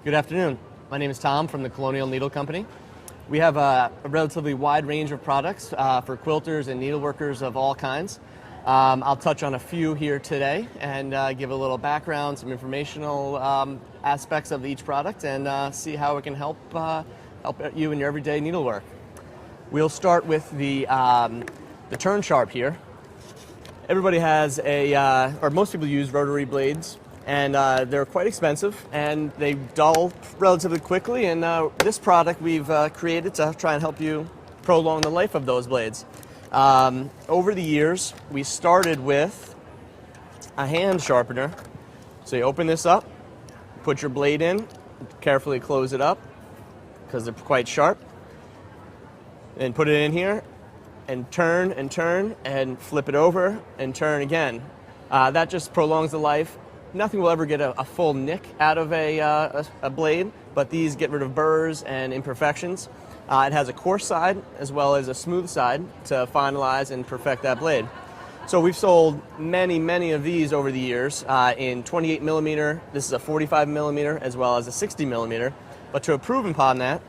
Good afternoon. My name is Tom from the Colonial Needle Company. We have a relatively wide range of products for quilters and needleworkers of all kinds. I'll touch on a few here today and give a little background, some informational aspects of each product, and see how it can help you in your everyday needlework. We'll start with the turn sharp here. Everybody has or most people use rotary blades, and they're quite expensive and they dull relatively quickly, and this product we've created to try and help you prolong the life of those blades. Over the years, we started with a hand sharpener. So you open this up, put your blade in, carefully close it up because they're quite sharp, and put it in here and turn and flip it over and turn again. That just prolongs the life. Nothing will ever get a full nick out of a blade, but these get rid of burrs and imperfections. It has a coarse side as well as a smooth side to finalize and perfect that blade. So we've sold many of these over the years in 28 millimeter. This is a 45 millimeter as well as a 60 millimeter. But to improve upon that,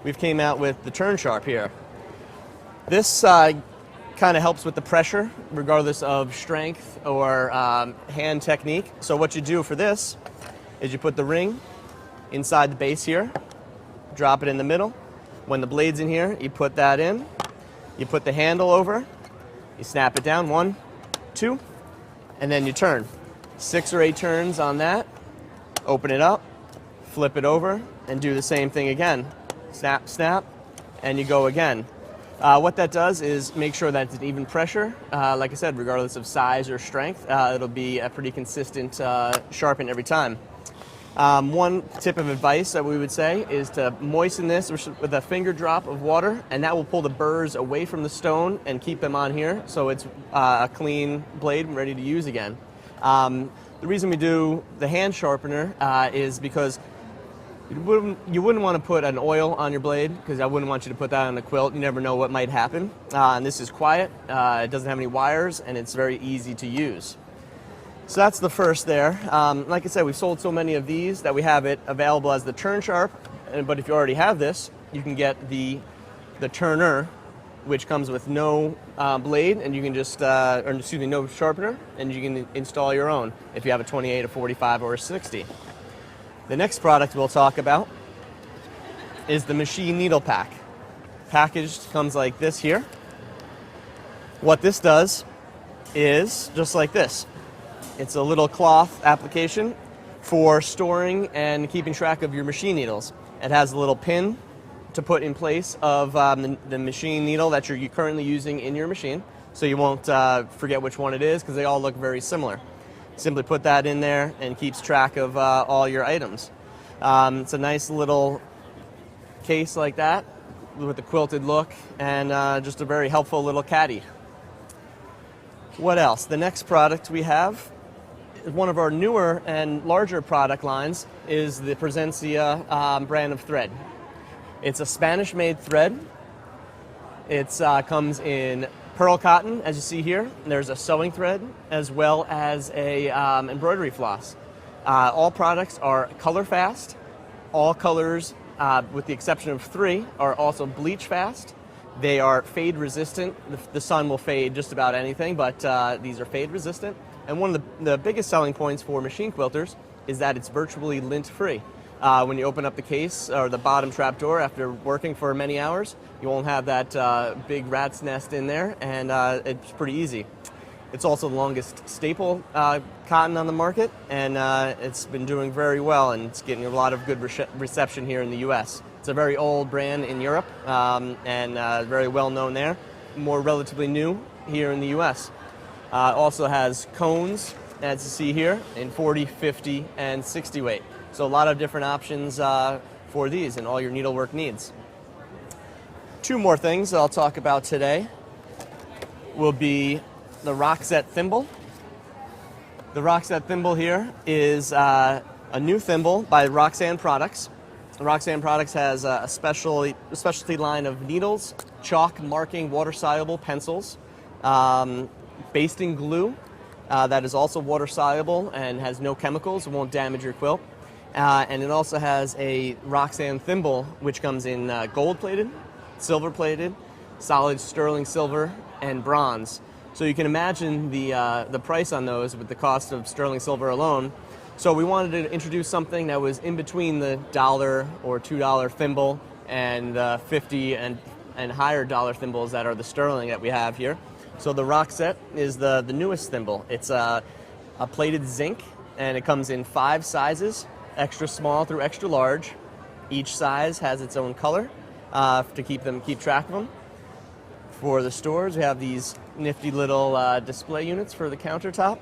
we've came out with the turn sharp here. This kind of helps with the pressure, regardless of strength or hand technique. So what you do for this is you put the ring inside the base here, drop it in the middle. When the blade's in here, you put that in, you put the handle over, you snap it down, 1, 2, and then you turn. 6 or 8 turns on that, open it up, flip it over, and do the same thing again. Snap, snap, and you go again. What that does is make sure that it's an even pressure. Like I said, regardless of size or strength, it'll be a pretty consistent sharpen every time. One tip of advice that we would say is to moisten this with a finger drop of water, and that will pull the burrs away from the stone and keep them on here so it's a clean blade ready to use again. The reason we do the hand sharpener is because you wouldn't want to put an oil on your blade, because I wouldn't want you to put that on a quilt. You never know what might happen. And this is quiet, it doesn't have any wires, and it's very easy to use. So that's the first there. Like I said, we've sold so many of these that we have it available as the turn sharp, but if you already have this, you can get the turner, which comes with no blade, and you can just, no sharpener, and you can install your own if you have a 28, a 45, or a 60. The next product we'll talk about is the machine needle pack. Packaged comes like this here. What this does is just like this. It's a little cloth application for storing and keeping track of your machine needles. It has a little pin to put in place of the machine needle that you're currently using in your machine, so you won't forget which one it is, because they all look very similar. Simply put that in there and keeps track of all your items. It's a nice little case like that with a quilted look, and just a very helpful little caddy. What else? The next product we have, one of our newer and larger product lines, is the Presencia brand of thread. It's a Spanish-made thread. It comes in pearl cotton, as you see here. There's a sewing thread as well as a embroidery floss. All products are color fast. All colors, with the exception of 3, are also bleach fast. They are fade resistant. The sun will fade just about anything, but these are fade resistant. And one of the biggest selling points for machine quilters is that it's virtually lint free. When you open up the case or the bottom trap door after working for many hours, you won't have that big rat's nest in there, and it's pretty easy. It's also the longest staple cotton on the market, and it's been doing very well, and it's getting a lot of good reception here in the U.S. It's a very old brand in Europe, and very well known there. More relatively new here in the U.S. Also has cones, as you see here, in 40, 50, and 60 weight. So a lot of different options for these and all your needlework needs. 2 more things that I'll talk about today will be the Roxette Thimble. The Roxette Thimble here is a new thimble by Roxanne Products. Roxanne Products has a specialty line of needles, chalk marking water-soluble pencils, basting glue that is also water-soluble and has no chemicals, it won't damage your quilt. And it also has a Roxette Thimble, which comes in gold-plated, silver-plated, solid sterling silver, and bronze. So you can imagine the price on those with the cost of sterling silver alone. So we wanted to introduce something that was in between the $1 or $2 thimble and $50 and higher dollar thimbles that are the sterling that we have here. So the Roxette is the newest thimble. It's a plated zinc, and it comes in 5 sizes, extra small through extra large. Each size has its own color to keep track of them. For the stores, we have these nifty little display units for the countertop.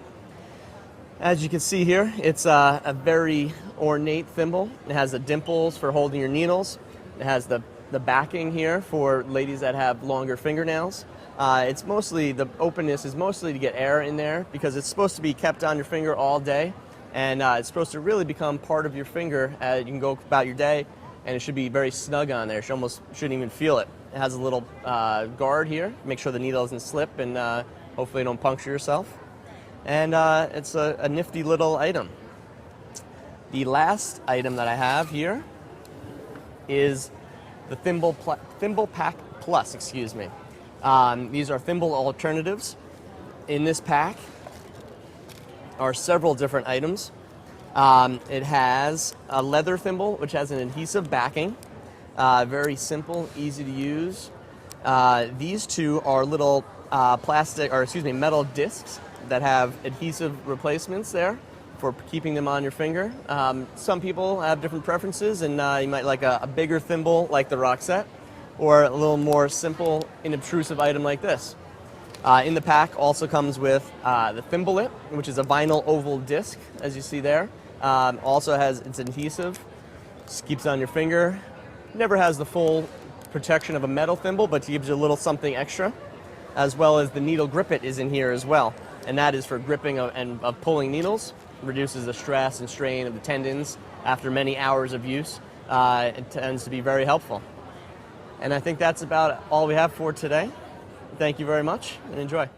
As you can see here, it's a very ornate thimble. It has the dimples for holding your needles. It has the backing here for ladies that have longer fingernails. It's mostly, the openness is mostly to get air in there because it's supposed to be kept on your finger all day, and it's supposed to really become part of your finger. You can go about your day, and it should be very snug on there. You almost shouldn't even feel it. It has a little guard here, make sure the needle doesn't slip and hopefully don't puncture yourself. And it's a nifty little item. The last item that I have here is the Thimble Pack Plus, excuse me. These are thimble alternatives. In this pack are several different items. It has a leather thimble, which has an adhesive backing. Very simple, easy to use. These two are little metal discs that have adhesive replacements there for keeping them on your finger. Some people have different preferences, and you might like a bigger thimble like the Roxette, or a little more simple, inobtrusive item like this. In the pack also comes with the Thimblet, which is a vinyl oval disc, as you see there. Also has its adhesive, just keeps it on your finger. Never has the full protection of a metal thimble, but gives you a little something extra, as well as the needle grip-it is in here as well. And that is for gripping of pulling needles. Reduces the stress and strain of the tendons after many hours of use. It tends to be very helpful. And I think that's about all we have for today. Thank you very much, and enjoy.